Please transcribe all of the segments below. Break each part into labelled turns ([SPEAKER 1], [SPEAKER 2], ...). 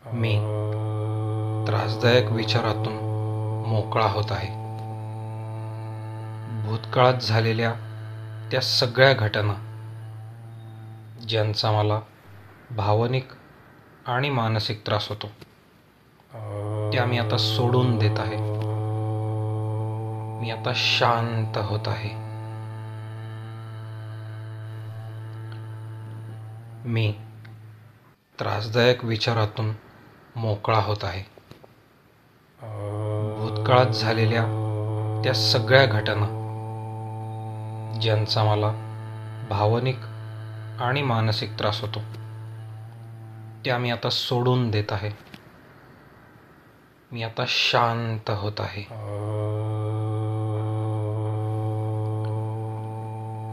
[SPEAKER 1] मी त्रासदायक विचारातून मोकळा होत आहे. भूतकाळात झालेल्या त्या सगळ्या घटना ज्यांचा मला भावनिक आणि मानसिक त्रास होतो, त्या मी आता सोडून देत आहे. मी आता शांत होत आहे. मी त्रासदायक विचारातून मोकळा होत आहे. भूतकाळात झालेल्या त्या सगळ्या घटना ज्यांचा मला भावनिक आणि मानसिक त्रास होतो, त्या मी आता सोडून देत आहे. मी आता शांत होत आहे.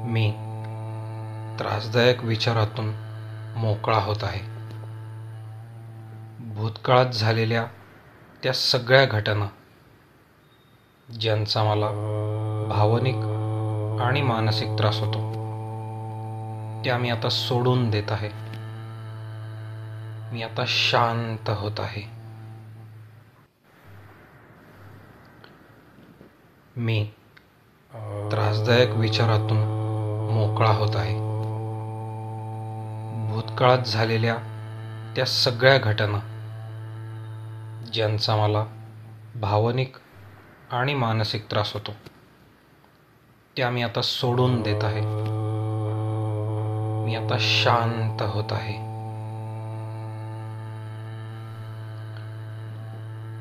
[SPEAKER 1] मी त्रासदायक विचारातून मोकळा होत आहे. भूतकाळात झालेल्या त्या सगळ्या घटना ज्यांचा मला भावनिक आणि मानसिक त्रास होतो, त्या मी आता सोडून देत आहे. मी आता शांत होत आहे. मी त्रासदायक विचारातून मोकळा होत आहे. भूतकाळात झालेल्या त्या सगळ्या घटना ज्यांचा मला भावनिक आणि मानसिक त्रास होतो, त्या मी आता सोडून देत आहे. मी आता शांत होत आहे.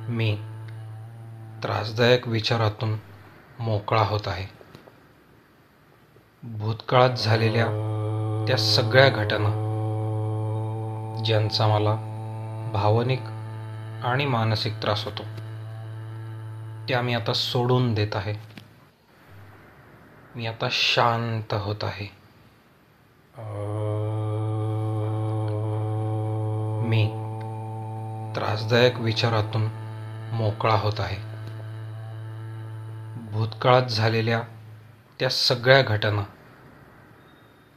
[SPEAKER 1] मी त्रासदायक विचारातून मोकळा होत आहे. भूतकाळात झालेल्या त्या सगळ्या घटना ज्यांचा मला भावनिक आणि मानसिक त्रास होतो, त्या मी आता सोडून देत आहे. मी आता शांत होत आहे. मी त्रासदायक विचारातून मोकळा होत आहे. भूतकाळात झालेल्या त्या सगळ्या घटना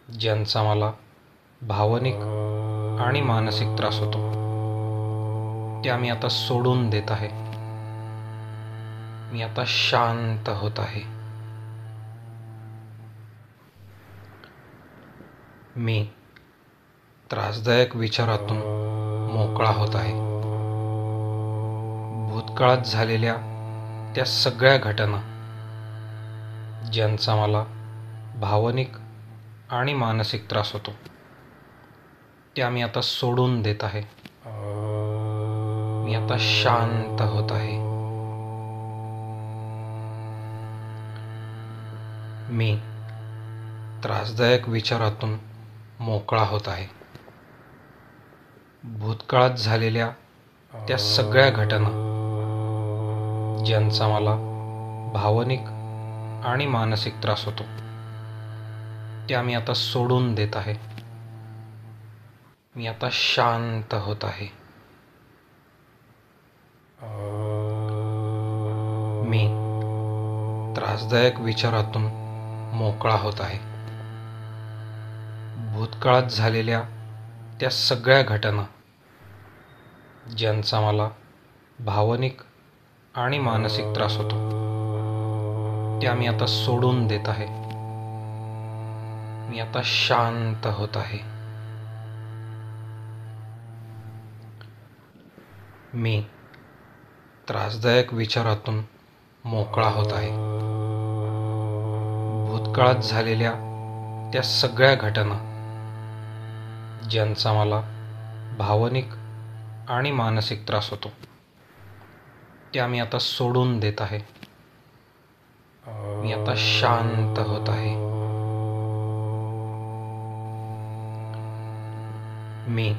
[SPEAKER 1] ज्यांचा मला भावनिक आणि मानसिक त्रास होतो, त्या मी आता सोडून देत आहे. मी आता शांत होत आहे. मी त्रासदायक विचारातून मोकळा होत आहे. भूतकाळात झालेल्या त्या सगळ्या घटना ज्यांचा मला भावनिक आणि मानसिक त्रास होतो, त्या मी आता सोडून देत आहे. मी आता शांत होत आहे. मी त्रासदायक विचारातून मोकळा होत आहे. भूतकाळात झालेल्या त्या सगळ्या घटना ज्यांचा मला भावनिक आणि मानसिक त्रास होतो, त्या मी आता सोडून देत आहे. मी आता शांत होत आहे. मी त्रासदायक विचारातून मोकळा होत आहे. भूतकाळात झालेल्या त्या सगळ्या घटना ज्यांचा मला भावनिक आणि मानसिक त्रास होतो, त्या मी आता सोडून देत आहे. मी आता शांत होत आहे. मी त्रासदायक विचारातून मोकळा होत आहे. भूतकाळात झालेल्या त्या सगळ्या घटना ज्यांचा मला भावनिक आणि मानसिक त्रास होतो, त्या मी आता सोडून देत आहे. मी आता शांत होत आहे. मी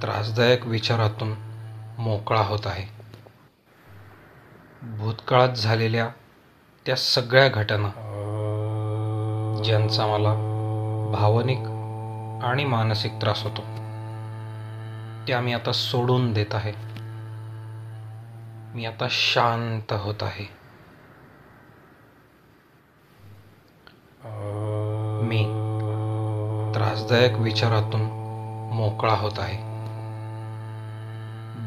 [SPEAKER 1] त्रासदायक विचारातून मोकळा होत आहे. भूतकाळात झालेल्या त्या सगळ्या घटना ज्यांचा मला भावनिक आणि मानसिक त्रास होतो, त्या मी आता सोडून देत आहे. मी आता शांत होत आहे. मी त्रासदायक विचारातून मोकळा होत आहे.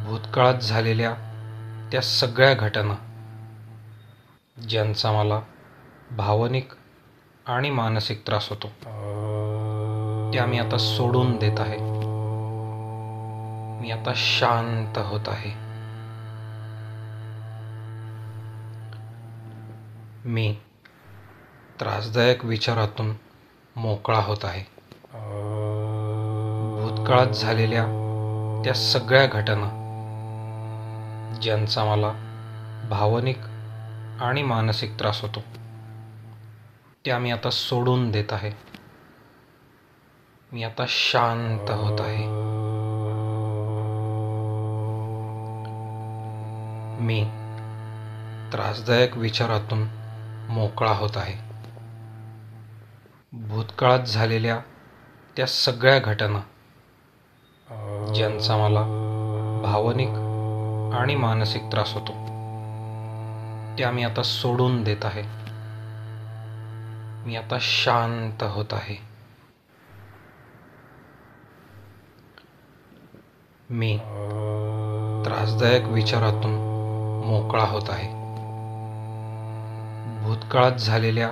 [SPEAKER 1] भूतकाळात झालेल्या त्या सगळ्या घटना ज्यांचा मला भावनिक आणि मानसिक त्रास होतो त्या मी आता सोडून देत आहे. मी आता शांत होत आहे. मी त्रासदायक विचारातून मोकळा होत आहे. भूतकाळात झालेल्या त्या सगळ्या घटना ज्यांचा मला भावनिक आणि मानसिक त्रास होतो त्या मी आता सोडून देत आहे. मी आता शांत होत आहे. मी त्रासदायक विचारातून मोकळा होत आहे. भूतकाळात झालेल्या त्या सगळ्या घटना ज्यांचा मला भावनिक आणि मानसिक त्रास होतो त्या मी आता सोडून देत आहे. मी आता शांत होत आहे. मी त्रासदायक विचारातून मोकळा होत आहे. भूतकाळात झालेल्या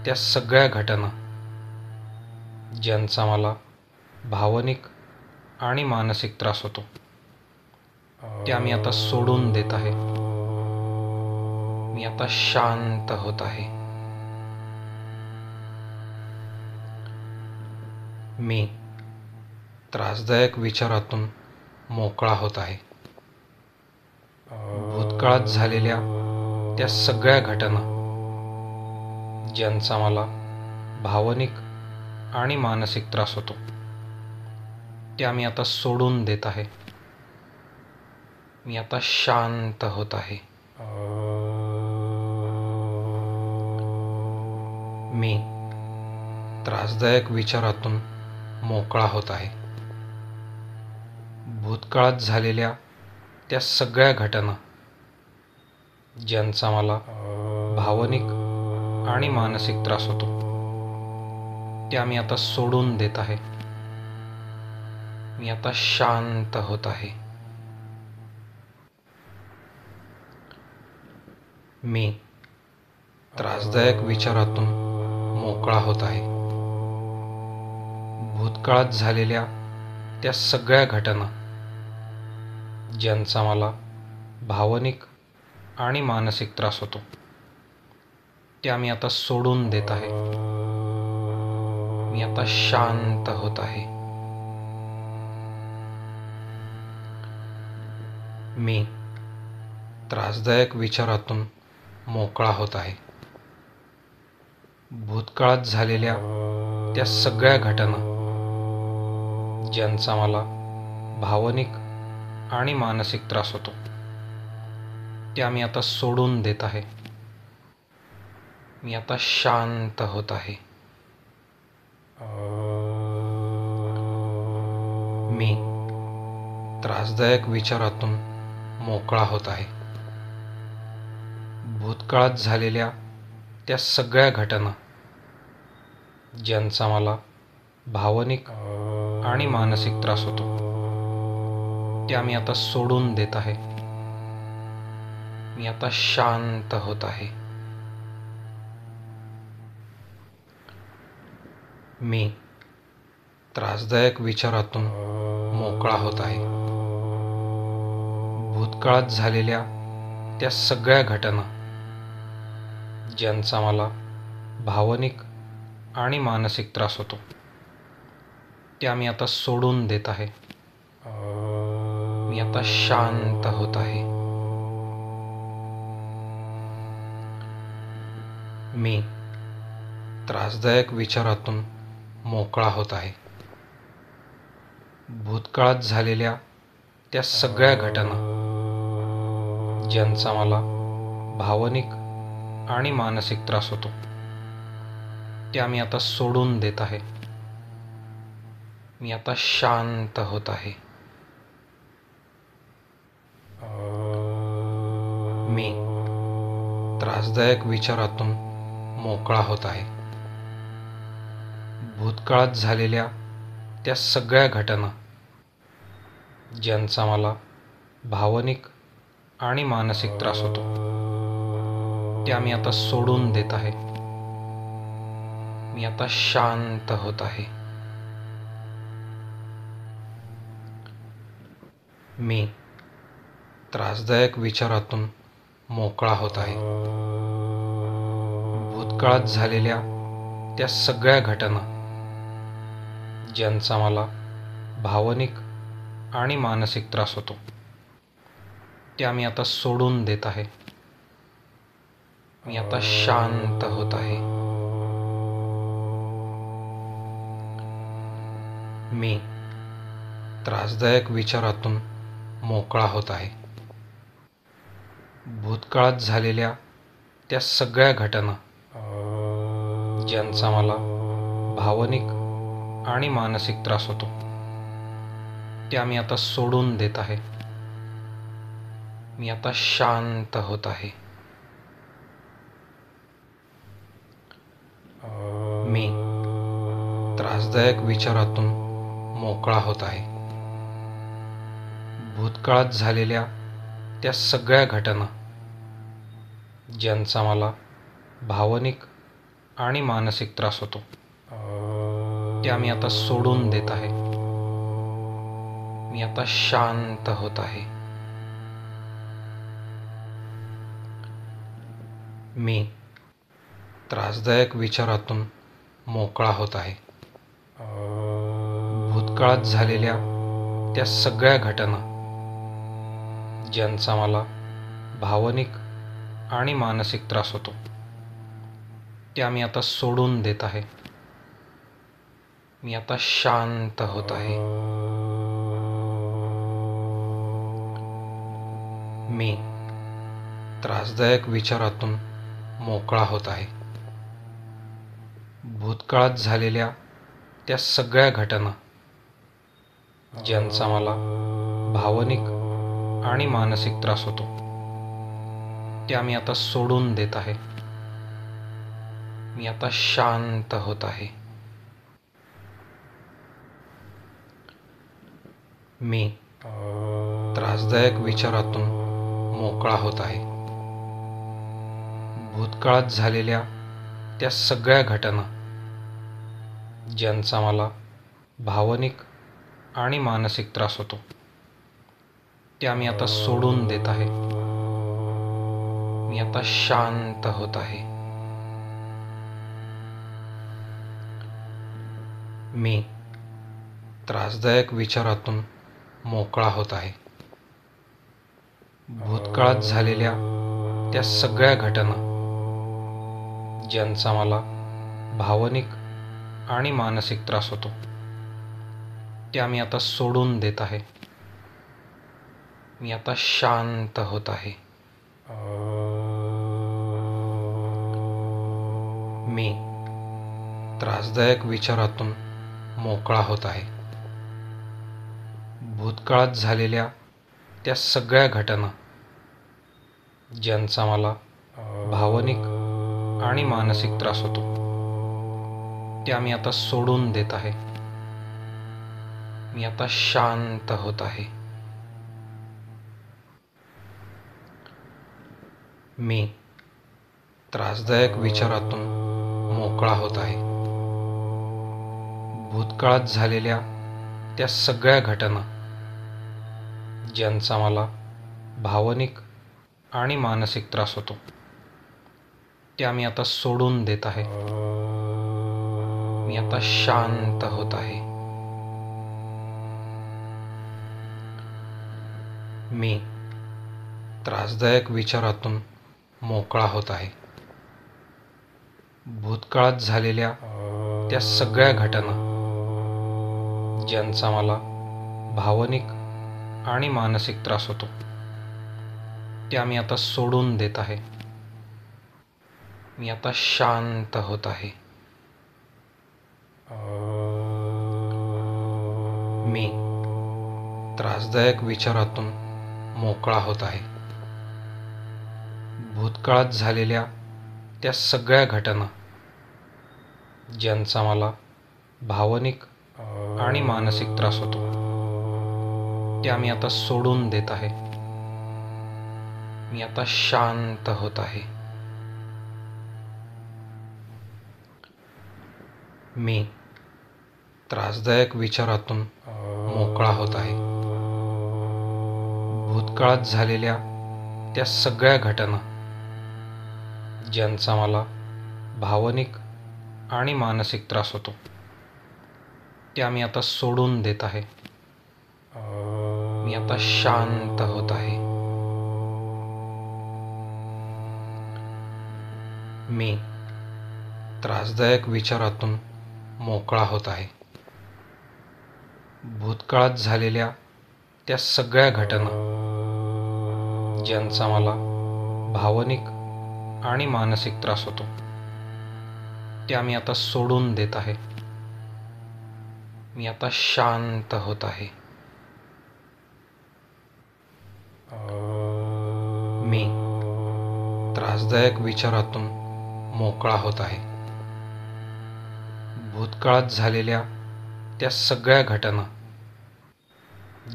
[SPEAKER 1] त्या सगळ्या घटना ज्यांचा मला भावनिक आणि मानसिक त्रास होतो त्या मी आता सोडून देत आहे. मी आता शांत होत आहे. मी त्रासदायक विचारातून मोकळा होत आहे. भूतकाळात झालेल्या त्या सगळ्या घटना ज्यांचा मला भावनिक आणि मानसिक त्रास होतो त्या मी आता सोडून देत आहे. मी आता शांत होत आहे. मी त्रासदायक विचारातून मोकळा होत आहे. भूतकाळात झालेल्या त्या सगळ्या घटना ज्यांचा मला भावनिक आणि मानसिक त्रास होतो त्या मी आता सोडून देत आहे. मी आता शांत होत आहे. मी त्रासदायक विचारातून मोकळा होत आहे. भूतकाळात झालेल्या त्या सगळ्या घटना ज्यांचा मला भावनिक आणि मानसिक त्रास होतो त्या मी आता सोडून देत आहे. मी आता शांत होत आहे. मी त्रासदायक विचारातून मोकळा होत आहे. भूतकाळात झालेल्या त्या सगळ्या घटना ज्यांचा मला भावनिक आणि मानसिक त्रास होतो त्या मी आता सोडून देत आहे. मी आता शांत होत आहे. मी त्रासदायक विचारातून मोकळा होत आहे. भूतकाळात झालेल्या त्या सगळ्या घटना ज्यांचा मला भावनिक आणि मानसिक त्रास होतो त्या मी आता सोडून देत आहे. मी आता शांत होत आहे. मी त्रासदायक विचारातून मोकळा होत आहे. भूतकाळात झालेल्या त्या सगळ्या घटना ज्यांचा मला भावनिक आणि मानसिक त्रास होतो त्या मी आता सोडून देत आहे. मी आता शांत होत आहे. मी त्रासदायक विचारातून मोकळा होत आहे. भूतकाळात झालेल्या त्या सगळ्या घटना ज्यांचा मला भावनिक आणि मानसिक त्रास होतो त्या मी आता सोडून देत आहे. मी आता शांत होत आहे. मी त्रासदायक विचारातून मोकळा होत आहे. भूतकाळात झालेल्या त्या सगळ्या घटना ज्यांचा मला भावनिक आणि मानसिक त्रास होतो ते आम्ही आता सोडून देत आहे. मी आता शांत होत आहे. मी त्रासदायक विचारातून मोकळा होत आहे. भूतकाळात झालेल्या त्या सगळ्या घटना ज्यांचा मला भावनिक आणि मानसिक त्रास होतो ते आम्ही आता सोडून देत आहे. मी आता शांत होत आहे. मी त्रासदायक विचारातून मोकळा होत आहे. भूतकाळात झालेल्या त्या सगळ्या घटना ज्यांचा मला भावनिक आणि मानसिक त्रास होतो ते आम्ही आता सोडून देत आहे. मी आता शांत होत आहे. मी त्रासदायक विचारातून मोकळा होत आहे. भूतकाळात झालेल्या त्या सगळ्या घटना ज्यांचा मला भावनिक आणि मानसिक त्रास होतो ते आम्ही आता सोडून देत आहे. मी आता शांत होत आहे. मी त्रासदायक विचारातून मोकळा होत आहे. भूतकाळात झालेल्या त्या सगळ्या घटना ज्यांचा मला भावनिक आणि मानसिक त्रास होतो ते आम्ही आता सोडून देत आहे. मी आता शांत होत आहे. मी त्रासदायक विचारातून मोकळा होत आहे. भूतकाळात झालेल्या त्या सगळ्या घटना ज्यांचा मला भावनिक आणि मानसिक त्रास होतो ते आम्ही आता सोडून देत आहे. मी आता शांत होत आहे. मी त्रासदायक विचारातून मोकळा होत आहे. भूतकाळात झालेल्या त्या सगळ्या घटना ज्यांचा मला भावनिक आणि मानसिक त्रास होतो ते आम्ही आता सोडून देत आहे. मी आता शांत होत आहे. मी त्रासदायक विचारातून मोकळा होत आहे. भूतकाळात झालेल्या त्या सगळ्या घटना ज्यांचा मला भावनिक आणि मानसिक त्रास होतो ते आम्ही आता सोडून देत आहे. मी आता शांत होत आहे. मी त्रासदायक विचारातून मोकळा होत आहे. भूतकाळात झालेल्या त्या सगळ्या घटना ज्यांचा मला भावनिक आणि मानसिक त्रास होतो ते आम्ही आता सोडून देत आहे. मी आता शांत होत आहे. मी त्रासदायक विचारातून मोकळा होत आहे. भूतकाळात झालेल्या त्या सगळ्या घटना ज्यांचा मला भावनिक आणि मानसिक त्रास होतो ते आम्ही आता सोडून देत आहे. मी आता शांत होत आहे. मी त्रासदायक विचारातून मोकळा होत आहे. भूतकाळात झालेल्या त्या सगळ्या घटना ज्यांचा मला भावनिक आणि मानसिक त्रास होतो ते आम्ही आता सोडून देत आहे. मी आता शांत होत आहे. मी त्रासदायक विचारातून मोकळा होत आहे. भूतकाळात झालेल्या त्या सगळ्या घटना ज्यांचा मला भावनिक आणि मानसिक त्रास होतो ते आम्ही आता सोडून देत आहे. मी आता शांत होत आहे. मी त्रासदायक विचारातून मोकळा होत आहे. भूतकाळात झालेल्या त्या सगळ्या घटना ज्यांचा मला भावनिक आणि मानसिक त्रास होतो, त्या मी आता सोडून देत आहे. मी आता शांत होत आहे. मी त्रासदायक विचारातून मोकळा होत आहे. भूतकाळात झालेल्या त्या सगळ्या घटना ज्यांचा मला भावनिक आणि मानसिक त्रास होतो, त्या मी आता सोडून देत आहे. मी आता शांत होत आहे. मी त्रासदायक विचारातून मोकळा होत आहे. भूतकाळात झालेल्या त्या सगळ्या घटना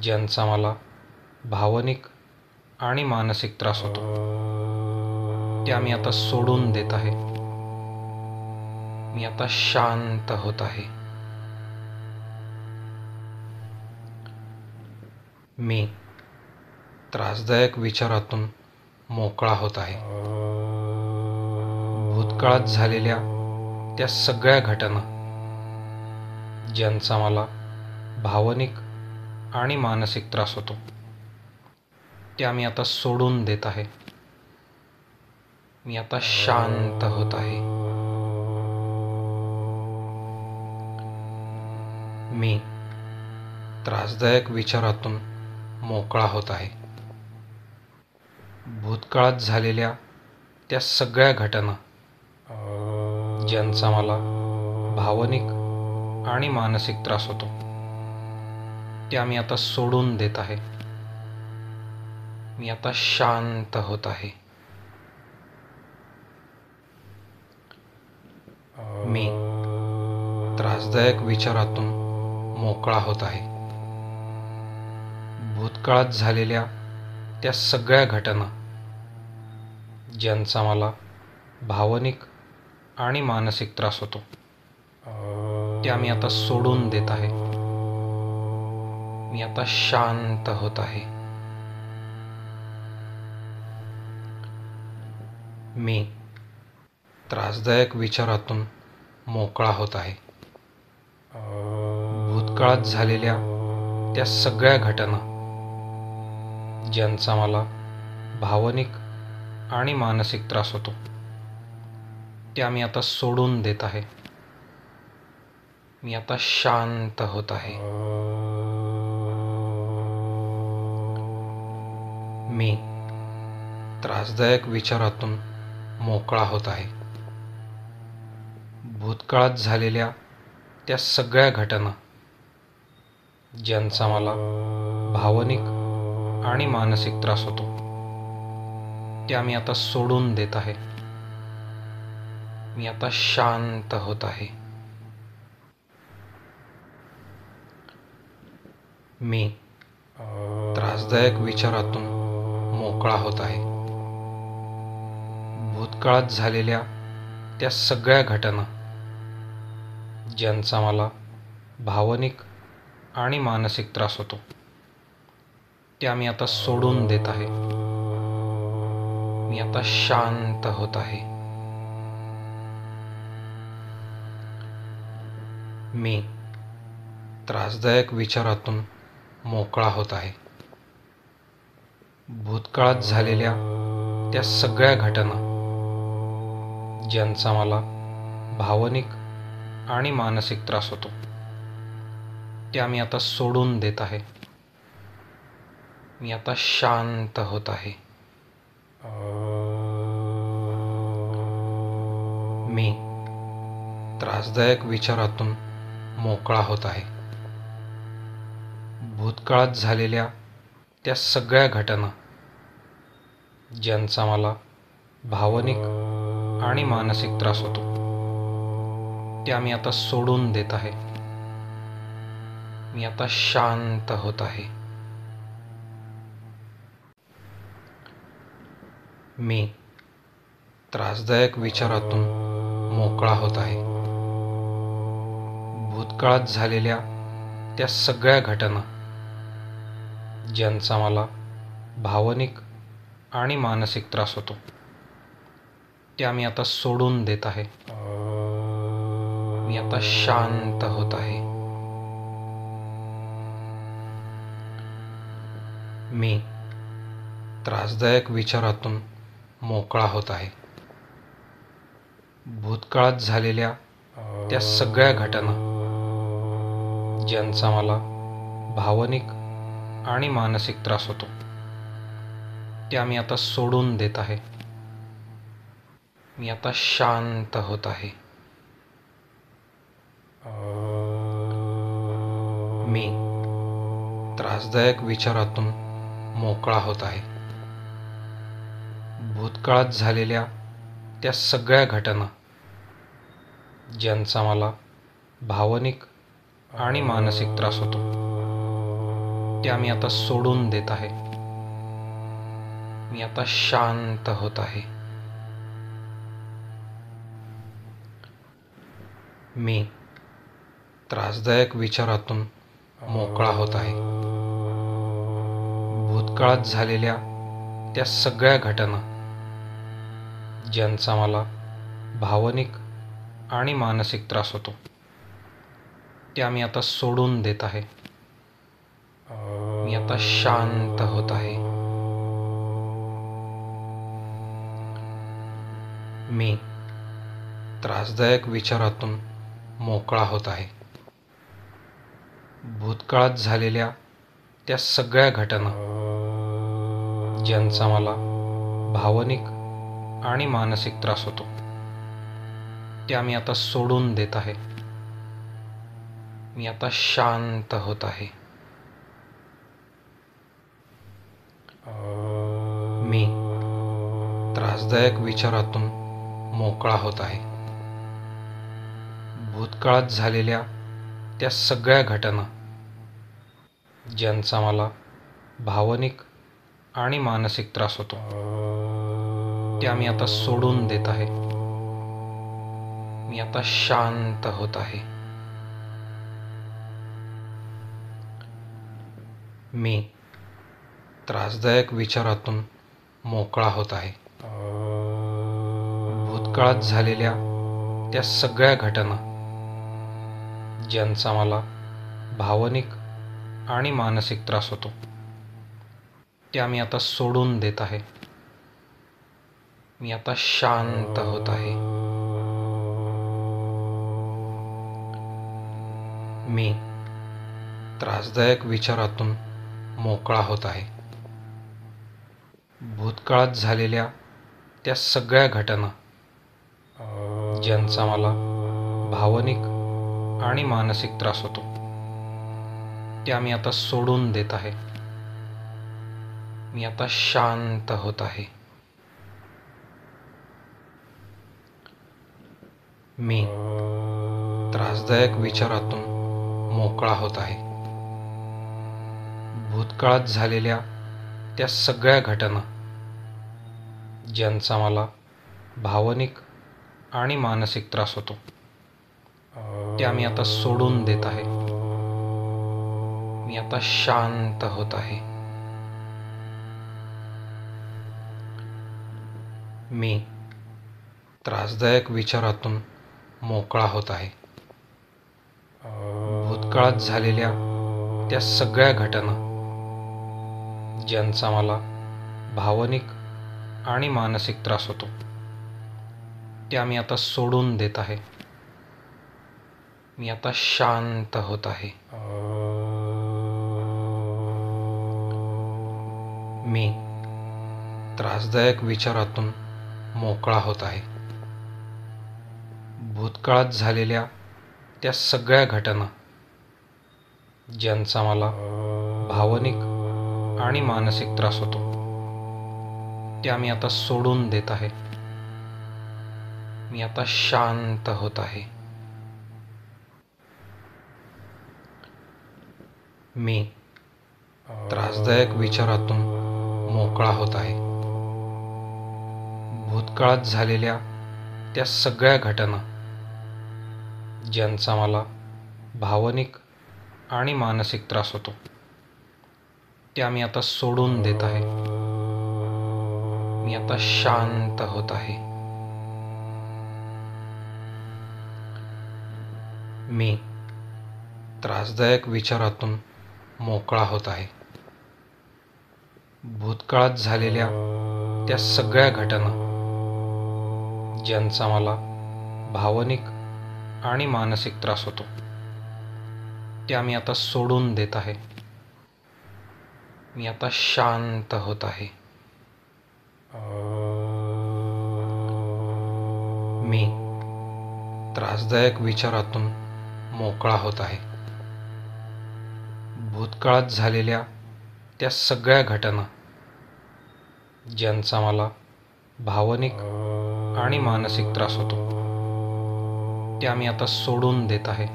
[SPEAKER 1] ज्यांचा मला भावनिक आणि मानसिक त्रास होतो, त्या मी आता सोडून देत आहे. मी आता शांत होत आहे. मी त्रासदायक विचारातून मोकळा होत आहे. भूतकाळात झालेल्या त्या सगळ्या घटना ज्यांचा मला भावनिक आणि मानसिक त्रास होतो, त्या मी आता सोडून देत आहे. मी आता शांत होत आहे. मी त्रासदायक विचारातून मोकळा होत आहे. भूतकाळात झालेल्या त्या सगळ्या घटना ज्यांचा मला भावनिक आणि मानसिक त्रास होतो, त्या मी आता सोडून देत आहे. मी आता शांत होत आहे. मी त्रासदायक विचारातून मोकळा होत आहे. भूतकाळात झालेल्या त्या सगळ्या घटना ज्यांचा मला भावनिक आणि मानसिक त्रास होतो, त्या मी आता सोडून देत आहे. मी आता शांत होत आहे. मी त्रासदायक विचारातून मोकळा होत आहे. भूतकाळात झालेल्या त्या सगळ्या घटना ज्यांचा मला भावनिक आणि मानसिक त्रास होतो, त्या मी आता सोडून देत आहे. मी आता शांत होत आहे. मी त्रासदायक विचारातून मोकळा होत आहे. भूतकाळात झालेल्या त्या सगळ्या घटना ज्यांचा मला भावनिक आणि मानसिक त्रास होतो, त्या मी आता सोडून देत आहे. मी आता शांत होत आहे. मी त्रासदायक विचारातून मोकळा होत आहे. भूतकाळात झालेल्या त्या सगळ्या घटना ज्यांचा मला भावनिक आणि मानसिक त्रास होतो, त्या मी आता सोडून देत आहे. मी आता शांत होत आहे. मी त्रासदायक विचारातून मोकळा होत आहे. भूतकाळात झालेल्या त्या सगळ्या घटना ज्यांचा मला भावनिक आणि मानसिक त्रास होतो, त्या मी आता सोडून देत आहे. मी आता शांत होत आहे. मी त्रासदायक विचारातून मोकळा होत आहे. भूतकाळात झालेल्या त्या सगळ्या घटना ज्यांचा मला भावनिक आणि मानसिक त्रास होतो, त्या मी आता सोडून देत आहे. मी आता शांत होत आहे. मी त्रासदायक विचारातून मोकळा होत आहे. भूतकाळात झालेल्या त्या सगळ्या घटना ज्यांचा मला भावनिक आणि मानसिक त्रास होतो, त्या मी आता सोडून देत आहे. मी आता शांत होत आहे. मी त्रासदायक विचारातून मोकळा होत आहे. भूतकाळात झालेल्या त्या सगळ्या घटना ज्यांचा मला भावनिक आणि मानसिक त्रास होतो, त्या मी आता सोडून देत आहे. मी आता शांत होत आहे. मी त्रासदायक विचारातून मोकळा होत आहे. भूतकाळात झालेल्या त्या सगळ्या घटना ज्यांचा मला भावनिक आणि मानसिक त्रास होतो, त्या मी आता सोडून देत आहे. मी आता शांत होत आहे. मी त्रासदायक विचारातून मोकळा होत आहे. भूतकाळात झालेल्या त्या सगळ्या घटना ज्यांचा मला भावनिक आणि मानसिक त्रास होतो, त्या मी आता सोडून देत आहे. मी आता शांत होत आहे. मी त्रासदायक विचारातून मोकळा होत आहे. भूतकाळात झालेल्या त्या सगळ्या घटना ज्यांचा मला भावनिक आणि मानसिक त्रास होतो, त्या मी आता सोडून देत आहे. मी आता शांत होत आहे. मी त्रासदायक विचारातून मोकळा होत आहे. भूतकाळात झालेल्या त्या सगळ्या घटना ज्यांचा मला भावनिक आणि मानसिक त्रास होतो, त्या मी आता सोडून देत आहे. मी आता शांत होत आहे. मी त्रासदायक विचारातून मोकळा होत आहे. भूतकाळात झालेल्या त्या सगळ्या घटना ज्यांचा मला भावनिक आणि मानसिक त्रास होतो, त्या मी आता सोडून देत आहे. मी आता शांत होत आहे. मी त्रासदायक विचारातून मोकळा होत आहे. भूतकाळात झालेल्या त्या सगळ्या घटना ज्यांचा मला भावनिक आणि मानसिक त्रास होतो, त्या मी आता सोडून देत आहे. मी आता शांत होत आहे. मी त्रासदायक विचारातून मोकळा होत आहे. भूतकाळात झालेल्या त्या सगळ्या घटना ज्यांचा मला भावनिक आणि मानसिक त्रास होतो, त्या मी आता सोडून देत आहे. मी आता शांत होत आहे. मी त्रासदायक विचारातून मोकळा होत आहे. भूतकाळात झालेल्या त्या सगळ्या घटना ज्यांचा मला भावनिक आणि मानसिक त्रास होतो, त्या मी आता सोडून देत आहे. मी आता शांत होत आहे. मी त्रासदायक विचारातून मोकळा होत आहे. भूतकाळात झालेल्या त्या सगळ्या घटना ज्यांचा मला भावनिक आणि मानसिक त्रास होतो, त्या मी आता सोडून देत आहे. मी आता शांत होत आहे. मी त्रासदायक विचारातून मोकळा होत आहे. भूतकाळात झालेल्या त्या सगळ्या घटना ज्यांचा मला भावनिक आणि मानसिक त्रास होतो त्या मी आता सोडून देत आहे. मी आता शांत होत आहे. मी त्रासदायक विचारातून मोकळा होत आहे. भूतकाळात झालेल्या त्या सगळ्या घटना ज्यांचा मला भावनिक आणि मानसिक त्रास होतो त्या मी आता सोडून देत आहे. मी आता शांत होत आहे. मी त्रासदायक विचारातून मोकळा होत आहे. भूतकाळात झालेल्या त्या सगळ्या घटना ज्यांचा मला भावनिक आणि मानसिक त्रास होतो त्या मी आता सोडून देत आहे.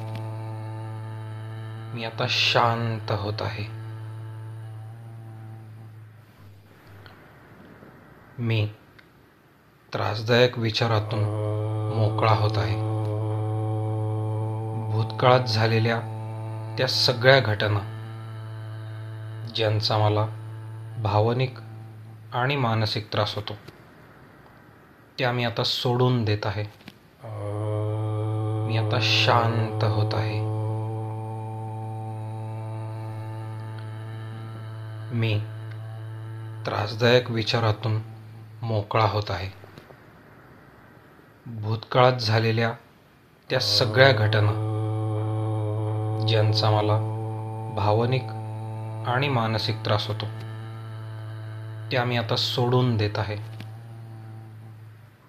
[SPEAKER 1] मी आता शांत होत आहे. मी त्रासदायक विचारातून मोकळा होत आहे. भूतकाळात झालेल्या त्या सगळ्या घटना ज्यांचा मला भावनिक आणि मानसिक त्रास होतो त्या मी आता सोडून देत आहे. मी आता शांत होत आहे. मी त्रासदायक विचारातून मोकळा होत आहे. भूतकाळात झालेल्या त्या सगळ्या घटना ज्यांचा मला भावनिक आणि मानसिक त्रास होतो त्या मी आता सोडून देत आहे.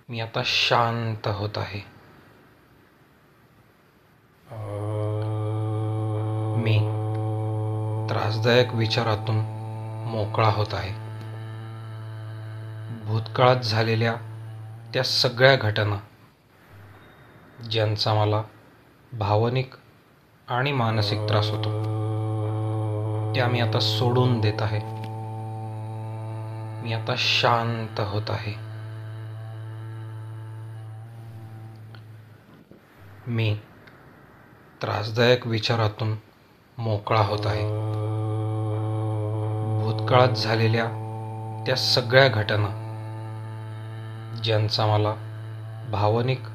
[SPEAKER 1] मी आता शांत होत आहे. मी त्रासदायक विचारातून मोकळा होत आहे. भूतकाळात झालेल्या त्या सगळ्या घटना ज्यांचा मला भावनिक आणि मानसिक त्रास होतो त्या मी आता सोडून देत आहे. मी आता शांत होत आहे. मी त्रासदायक विचारातून मोकळा होत आहे. भूतकाळात झालेल्या त्या सगळ्या घटना ज्यांचा मला भावनिक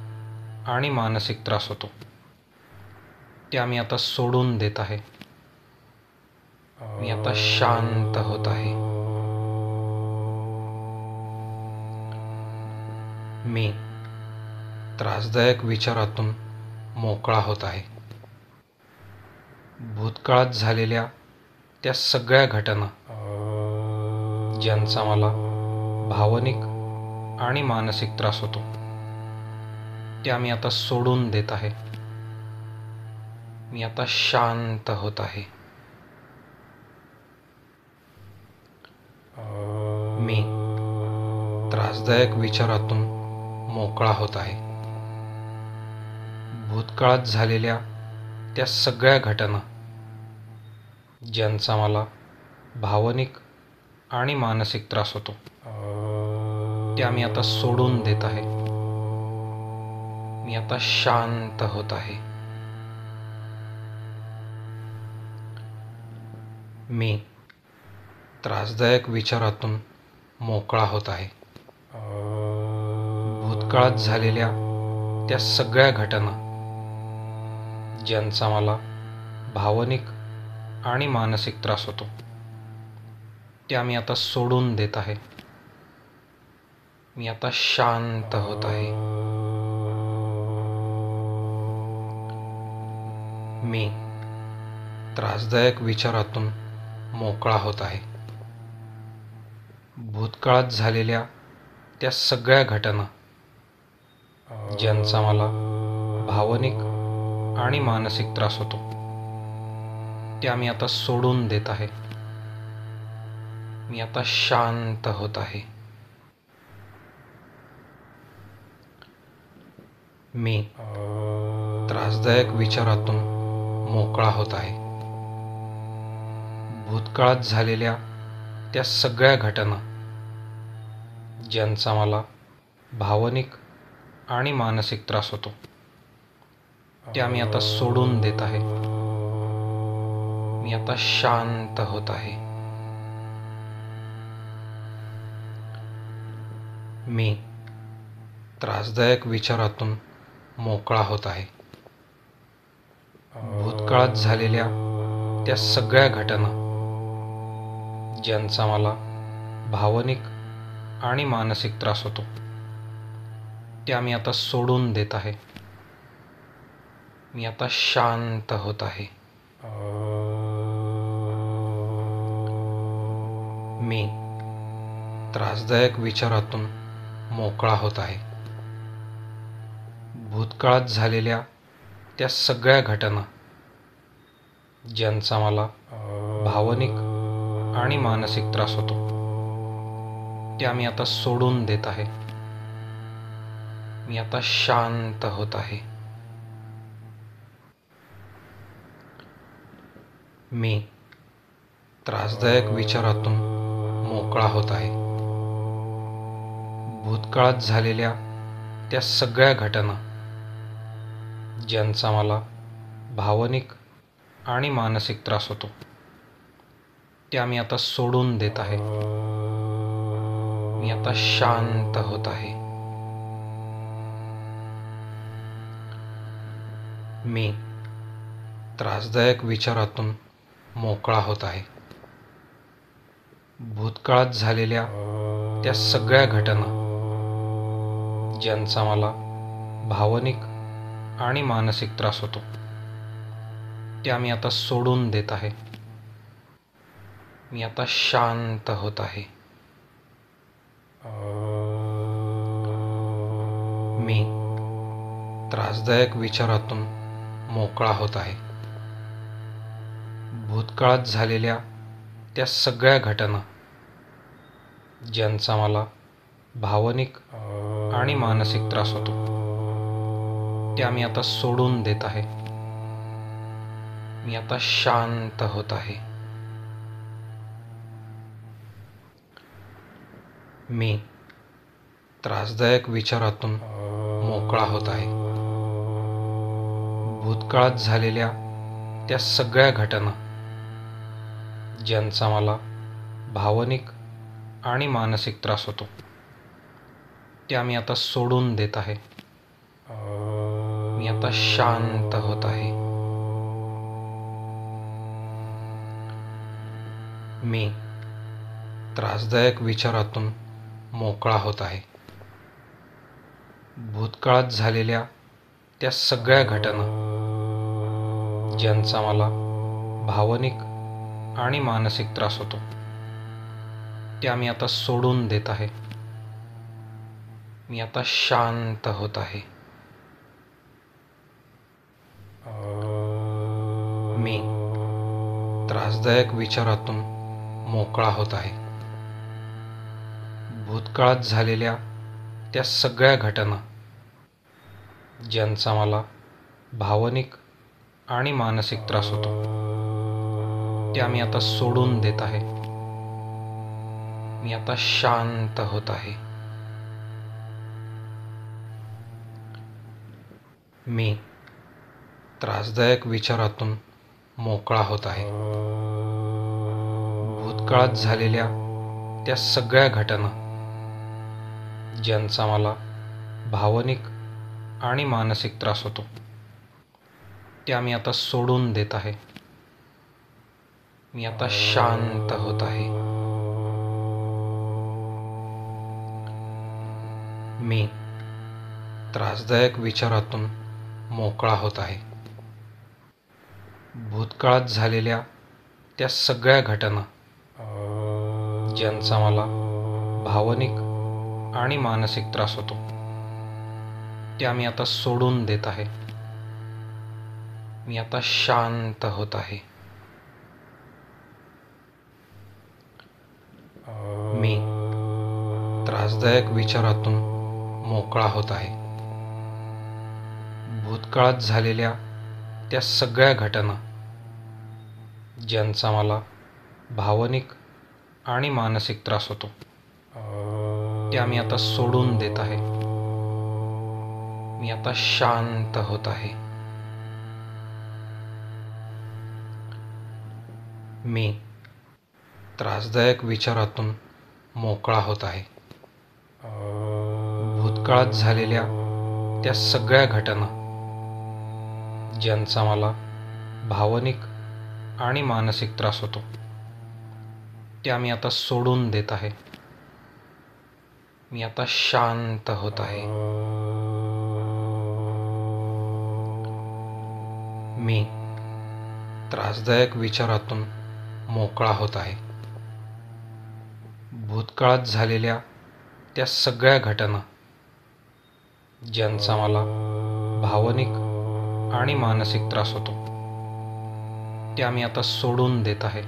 [SPEAKER 1] आणि मानसिक त्रास होतो त्या मी आता सोडून देत आहे. मी आता शांत होत आहे. मी त्रासदायक विचारातून मोकळा होत आहे. भूतकाळात झालेल्या त्या सगळ्या घटना ज्यांचा मला भावनिक आणि मानसिक त्रास होतो त्या मी आता सोडून देत आहे. मी आता शांत होत आहे. मी त्रासदायक विचारातून मोकळा होत आहे. भूतकाळात झालेल्या त्या सगळ्या घटना ज्यांचा मला भावनिक आणि मानसिक त्रास होतो त्या मी आता सोडून देत आहे. मी आता शांत होत आहे. मी त्रासदायक विचारातून मोकळा होत आहे. भूतकाळात झालेल्या त्या सगळ्या घटना ज्यांचा मला भावनिक आणि मानसिक त्रास होतो त्या मी आता सोडून देत आहे. मी आता शांत होत आहे. मी त्रासदायक विचारातून मोकळा होत आहे. भूतकाळात झालेल्या त्या सगळ्या घटना ज्यांचा मला भावनिक आणि मानसिक त्रास होतो त्या मी आता सोडून देत आहे. मी आता शांत होत आहे. मी त्रासदायक विचारातून मोकळा होत आहे. भूतकाळात झालेल्या त्या सगळ्या घटना ज्यांचा मला भावनिक आणि मानसिक त्रास होतो ते आम्ही आता सोडून देत आहे. मी आता शांत होत आहे. मी त्रासदायक विचारातून मोकळा होत आहे. भूतकाळात झालेल्या त्या सगळ्या घटना ज्यांचा मला भावनिक आणि मानसिक त्रास होतो ते आम्ही आता सोडून देत आहे. मी आता शांत होत आहे. मी त्रासदायक विचारातून मोकळा होत आहे. भूतकाळात झालेल्या त्या सगळ्या घटना ज्यांचा मला भावनिक आणि मानसिक त्रास होतो ते आम्ही आता सोडून देत आहे. मी आता शांत होत आहे. मी त्रासदायक विचारातून मोकळा होत आहे. भूतकाळात झालेल्या त्या सगळ्या घटना ज्यांचा मला भावनिक आणि मानसिक त्रास होतो ते आम्ही आता सोडून देत आहे. मी आता शांत होत आहे. मी त्रासदायक विचारातून मोकळा होत आहे. भूतकाळात झालेल्या त्या सगळ्या घटना ज्यांचा मला भावनिक आणि मानसिक त्रास होतो ते आम्ही आता सोडून देत आहे. मी आता शांत होत आहे. मी त्रासदायक विचारातून मोकळा होत आहे. भूतकाळात झालेल्या त्या सगळ्या घटना ज्यांचा मला भावनिक आणि मानसिक त्रास होतो ते आम्ही आता सोडून देत आहे. मी आता शांत होत आहे. मी त्रासदायक विचारातून मोकळा होत आहे. भूतकाळात झालेल्या त्या सगळ्या घटना ज्यांचा मला भावनिक आणि मानसिक त्रास होतो ते आम्ही आता सोडून देत आहे. मी आता शांत होत आहे. मी त्रासदायक विचारातून मोकळा होत आहे. भूतकाळात झालेल्या त्या सगळ्या घटना ज्यांचा मला भावनिक आणि मानसिक त्रास होतो ते आम्ही आता सोडून देत आहे. मी आता शांत होत आहे. मी त्रासदायक विचारातून मोकळा होत आहे. भूतकाळात झालेल्या त्या सगळ्या घटना ज्यांचा मला भावनिक आणि मानसिक त्रास होतो ते आम्ही आता सोडून देत आहे. मी आता शांत होत आहे. मी त्रासदायक विचारातून मोकळा होत आहे. भूतकाळात झालेल्या त्या सगळ्या घटना ज्यांचा मला भावनिक आणि मानसिक त्रास होतो ते आम्ही आता सोडून देत आहे. मी आता शांत होत आहे. मी त्रासदायक विचारातून मोकळा होत आहे. भूतकाळात झालेल्या त्या सगळ्या घटना ज्यांचा मला भावनिक आणि मानसिक त्रास होतो ते आम्ही आता सोडून देत आहे. मी आता शांत होत आहे. मी त्रासदायक विचारातून मोकळा होत आहे. भूतकाळात झालेल्या त्या सगळ्या घटना ज्यांचा मला भावनिक आणि मानसिक त्रास होतो ते आम्ही आता सोडून देत आहे. मी आता शांत होत आहे. मी त्रासदायक विचारातून मोकळा होत आहे. भूतकाळात झालेल्या त्या सगळ्या घटना ज्यांचा मला भावनिक आणि मानसिक त्रास होतो, त्या मी आता सोडून देत आहे. मी आता शांत होत आहे. मी त्रासदायक विचारातून मोकळा होत आहे. भूतकाळात झालेल्या त्या सगळ्या घटना ज्यांचा मला भावनिक आणि मानसिक त्रास होतो, त्या मी आता सोडून देत आहे.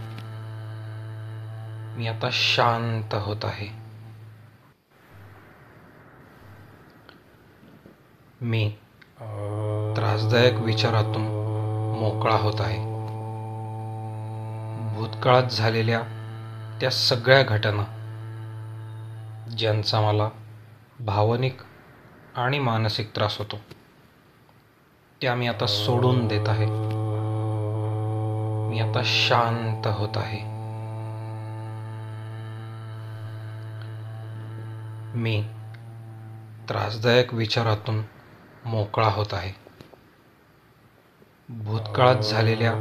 [SPEAKER 1] मी आता शांत होत आहे. मी त्रासदायक विचारातून मोकळा होत आहे. भूतकाळात झालेल्या त्या सगळ्या घटना ज्यांचा मला भावनिक आणि मानसिक त्रास होतो, त्या मी आता सोडून देत आहे. मी आता शांत होत आहे. मी त्रासदायक विचारातून मोकळा होत आहे. भूतकाळात झालेल्या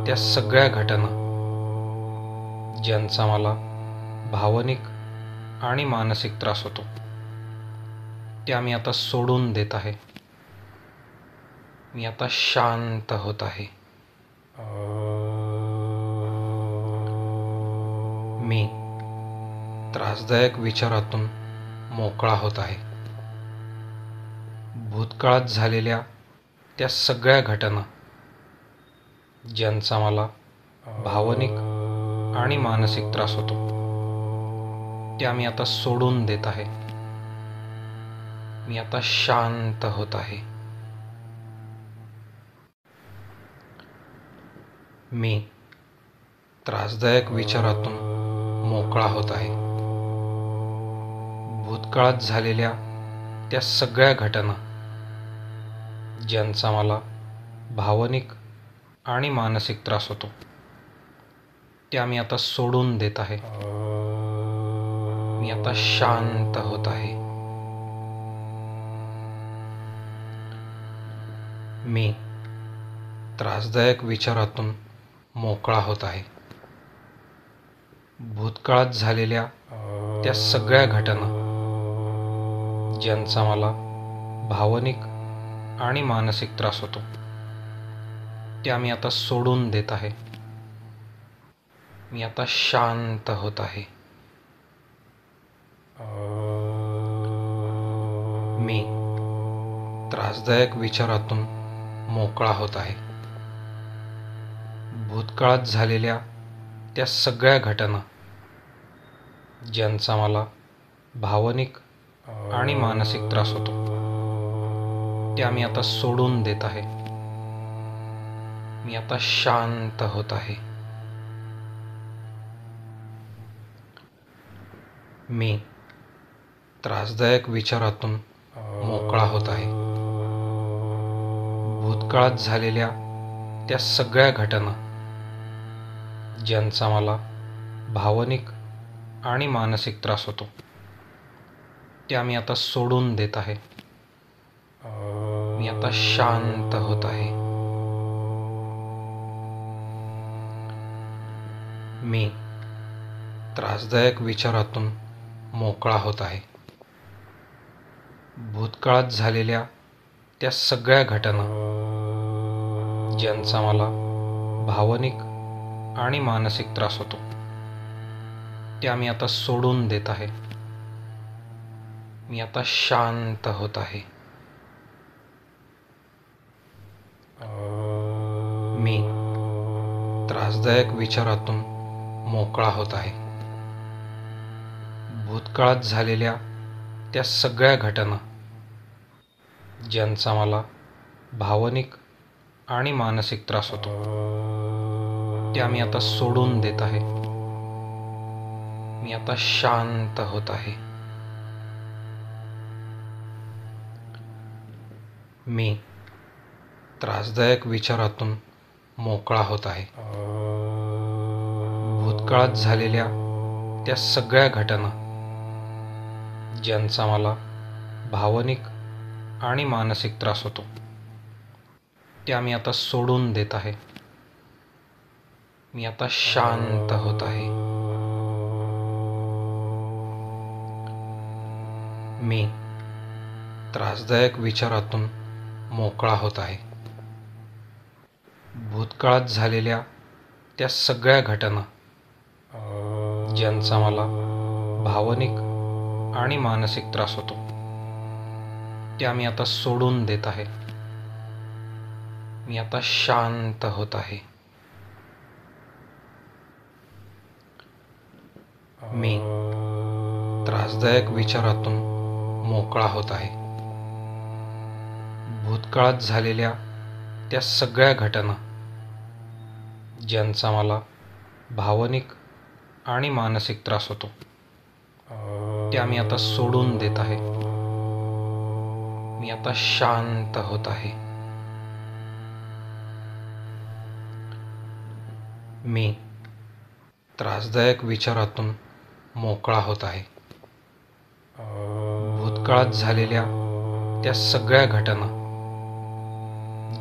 [SPEAKER 1] त्या सगळ्या घटना ज्यांचा मला भावनिक आणि मानसिक त्रास होतो, त्या मी आता सोडून देत आहे. मी आता शांत होत आहे. मी त्रासदायक विचारातून मोकळा होत आहे. भूतकाळात झालेल्या त्या सगळ्या घटना ज्यांचा मला भावनिक आणि मानसिक त्रास होतो, त्या मी आता सोडून देत आहे. मी आता शांत होत आहे. मी त्रासदायक विचारातून मोकळा होत आहे. भूतकाळात झालेल्या त्या सगळ्या घटना ज्यांचा मला भावनिक आणि मानसिक त्रास होतो, त्या मी आता सोडून देत आहे. मी आता शांत होत आहे. मी त्रासदायक विचारातून मोकळा होत आहे. भूतकाळात झालेल्या त्या सगळ्या घटना ज्यांचा मला भावनिक आणि मानसिक त्रास होतो, त्या मी आता सोडून देत आहे. मी आता शांत होत आहे. मी त्रासदायक विचारातून मोकळा होत आहे. भूतकाळात झालेल्या त्या सगळ्या घटना ज्यांचा मला भावनिक आणि मानसिक त्रास होतो, त्या मी आता सोडून देत आहे. मी आता शांत होत आहे. मी त्रासदायक विचारातून मोकळा होत आहे. भूतकाळात झालेल्या त्या सगळ्या घटना ज्यांचा मला भावनिक आणि मानसिक त्रास होतो, त्या मी आता सोडून देत आहे. मी आता शांत होत आहे. मी त्रासदायक विचारातून मोकळा होत आहे. भूतकाळात झालेल्या त्या सगळ्या घटना ज्यांचा मला भावनिक आणि मानसिक त्रास होतो, त्या मी आता सोडून देत आहे. मी आता शांत होत आहे. मी त्रासदायक विचारातून मोकळा होत आहे. भूतकाळात झालेल्या त्या सगळ्या घटना ज्यांचा मला भावनिक आणि मानसिक त्रास होतो, त्या मी आता सोडून देत आहे. मी आता शांत होत आहे. मी त्रासदायक विचारातून मोकळा होत आहे. भूतकाळात झालेल्या त्या सगळ्या घटना ज्यांचा मला भावनिक आणि मानसिक त्रास होतो, त्या मी आता सोडून देत आहे. मी आता शांत होत आहे. मी त्रासदायक विचारातून मोकळा होत आहे. भूतकाळात झालेल्या त्या सगळ्या घटना ज्यांचा मला भावनिक आणि मानसिक त्रास होतो, त्या मी आता सोडून देत आहे. मी आता शांत होत आहे. मी त्रासदायक विचारातून मोकळा होत आहे. भूतकाळात झालेल्या त्या सगळ्या घटना ज्यांचा मला भावनिक आणि मानसिक त्रास होतो, त्या मी आता सोडून देत आहे. मी आता शांत होत आहे. मी त्रासदायक विचारातून मोकळा होत आहे. भूतकाळात झालेल्या त्या सगळ्या घटना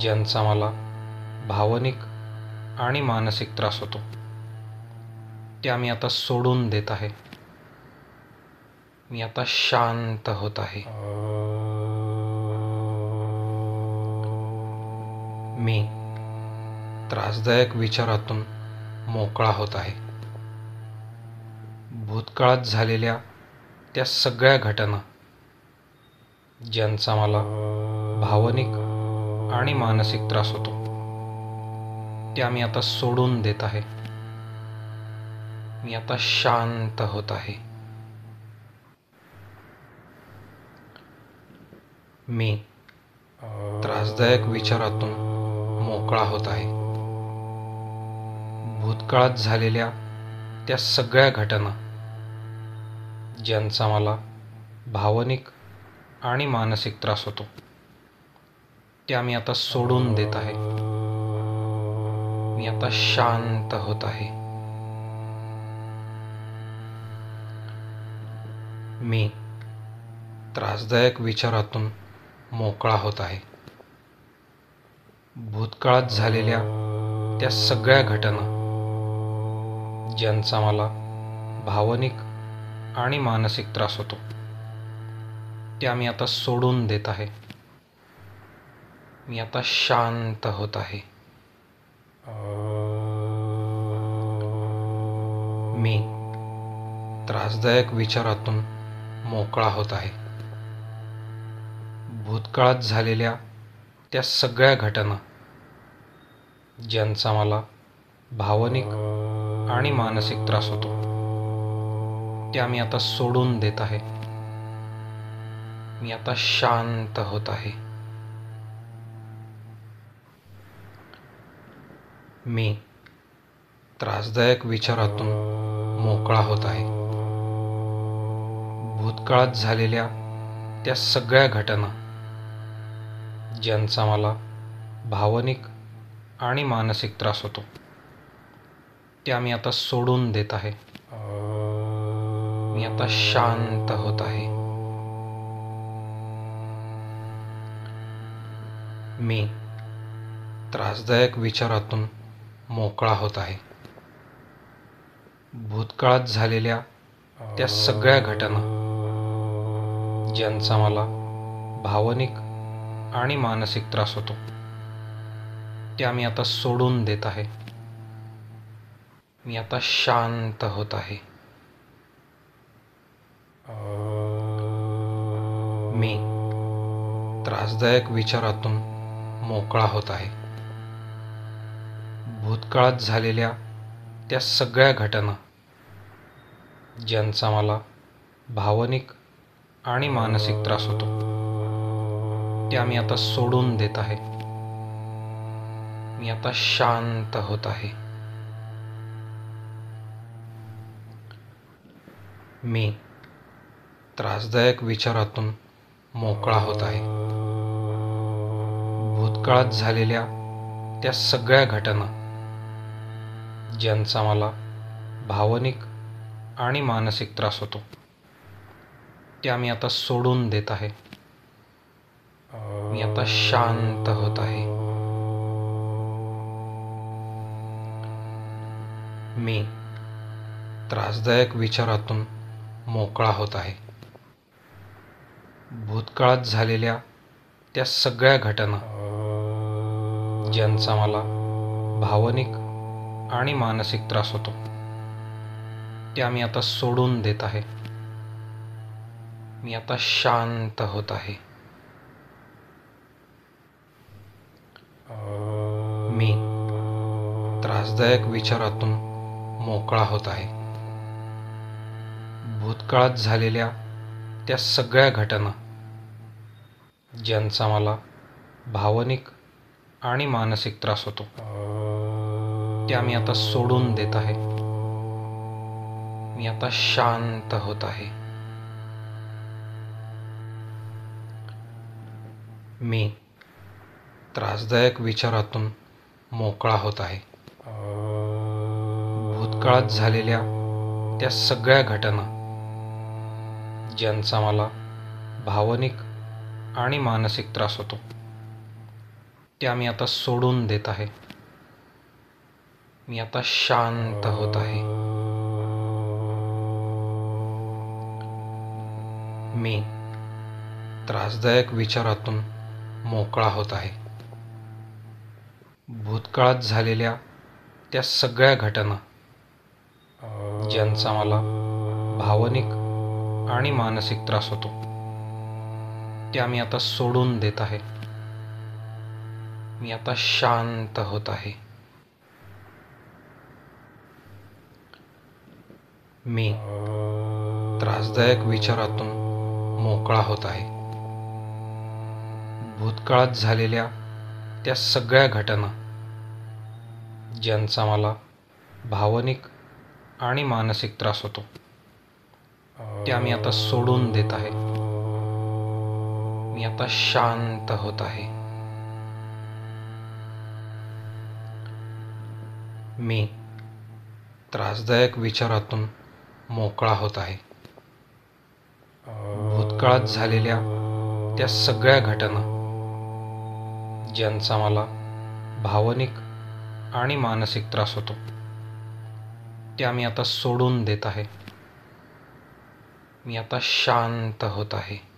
[SPEAKER 1] ज्यांचा मला भावनिक आणि मानसिक त्रास होतो, त्या मी आता सोडून देत आहे. मी आता शांत होत आहे. मी त्रासदायक विचारातून मोकळा होत आहे. भूतकाळात झालेल्या त्या सगळ्या घटना ज्यांचा मला भावनिक आणि मानसिक त्रास होतो, त्या मी आता सोडून देत आहे. मी आता शांत होत आहे. मी त्रासदायक विचारातून मोकळा होत आहे. भूतकाळात झालेल्या त्या सगळ्या घटना ज्यांचा मला भावनिक आणि मानसिक त्रास होतो, त्या मी आता सोडून देत आहे. मी आता शांत होत आहे. मी त्रासदायक विचारातून मोकळा होत आहे. भूतकाळात झालेल्या त्या सगळ्या घटना ज्यांचा मला भावनिक आणि मानसिक त्रास होतो, त्या मी आता सोडून देत आहे. मी आता शांत होत आहे. मी त्रासदायक विचारातून मोकळा होत आहे. भूतकाळात झालेल्या त्या सगळ्या घटना ज्यांचा मला भावनिक आणि मानसिक त्रास होतो, त्या मी आता सोडून देत आहे. मी आता शांत होत आहे. मी त्रासदायक विचारातून मोकळा होत आहे. भूतकाळात झालेल्या त्या सगळ्या घटना ज्यांचा मला भावनिक आणि मानसिक त्रास होतो, त्या मी आता सोडून देत आहे. मी आता शांत होत आहे. मी त्रासदायक विचारातून मोकळा होत आहे. भूतकाळात झालेल्या त्या सगळ्या घटना ज्यांचा मला भावनिक आणि मानसिक त्रास होतो, त्या मी आता सोडून देत आहे. मी आता शांत होत आहे. मी त्रासदायक विचारातून मोकळा होत आहे. भूतकाळात झालेल्या त्या सगळ्या घटना ज्यांचा मला भावनिक आणि मानसिक त्रास होतो, त्या मी आता सोडून देत आहे. मी आता शांत होत आहे. मी त्रासदायक विचारातून मोकळा होत आहे. भूतकाळात झालेल्या त्या सगळ्या घटना ज्यांचा मला भावनिक आणि मानसिक त्रास होतो त्या मी आता सोडून देत आहे. मी आता शांत होत आहे. मी त्रासदायक विचारातून मोकळा होत आहे. भूतकाळात झालेल्या त्या सगळ्या घटना ज्यांचा मला भावनिक आणि मानसिक त्रास होतो त्या मी आता सोडून देत आहे. मी आता शांत होत आहे. मी त्रासदायक विचारातून मोकळा होत आहे. भूतकाळात झालेल्या त्या सगळ्या घटना ज्यांचा मला भावनिक आणि मानसिक त्रास होतो त्या मी आता सोडून देत आहे. मी आता शांत होत आहे. मी त्रासदायक विचारातून मोकळा होत आहे. भूतकाळात झालेल्या त्या सगळ्या घटना ज्यांचा मला भावनिक आणि मानसिक त्रास होतो त्या मी आता सोडून देत आहे. मी आता शांत होत आहे. मी त्रासदायक विचारातून मोकळा होत आहे. भूतकाळात झालेल्या त्या सगळ्या घटना ज्यांचा मला भावनिक आणि मानसिक त्रास होतो त्या मी आता सोडून देत आहे. मी आता शांत होत आहे. मी त्रासदायक विचारातून मोकळा होत आहे. भूतकाळात झालेल्या त्या सगळ्या घटना ज्यांचा मला भावनिक आणि मानसिक त्रास होतो त्या मी आता सोडून देत आहे. मी आता शांत होत आहे. मी त्रासदायक विचारातून मोकळा होत आहे. भूतकाळात झालेल्या त्या सगळ्या घटना ज्यांचा मला भावनिक आणि मानसिक त्रास होतो त्या मी आता सोडून देत आहे. मी आता शांत होत आहे.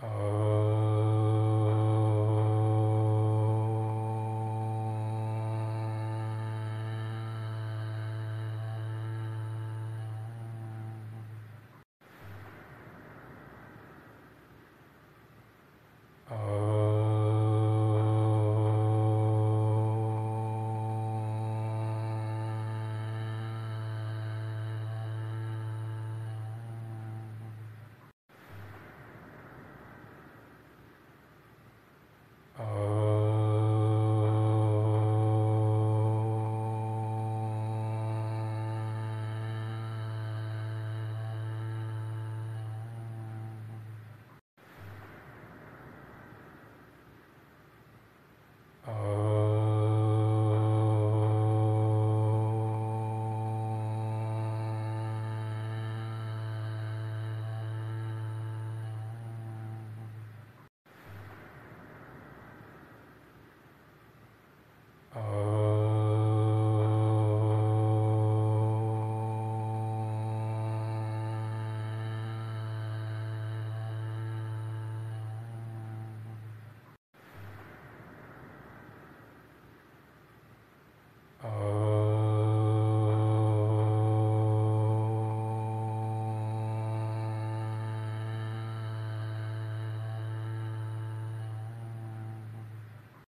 [SPEAKER 1] अ,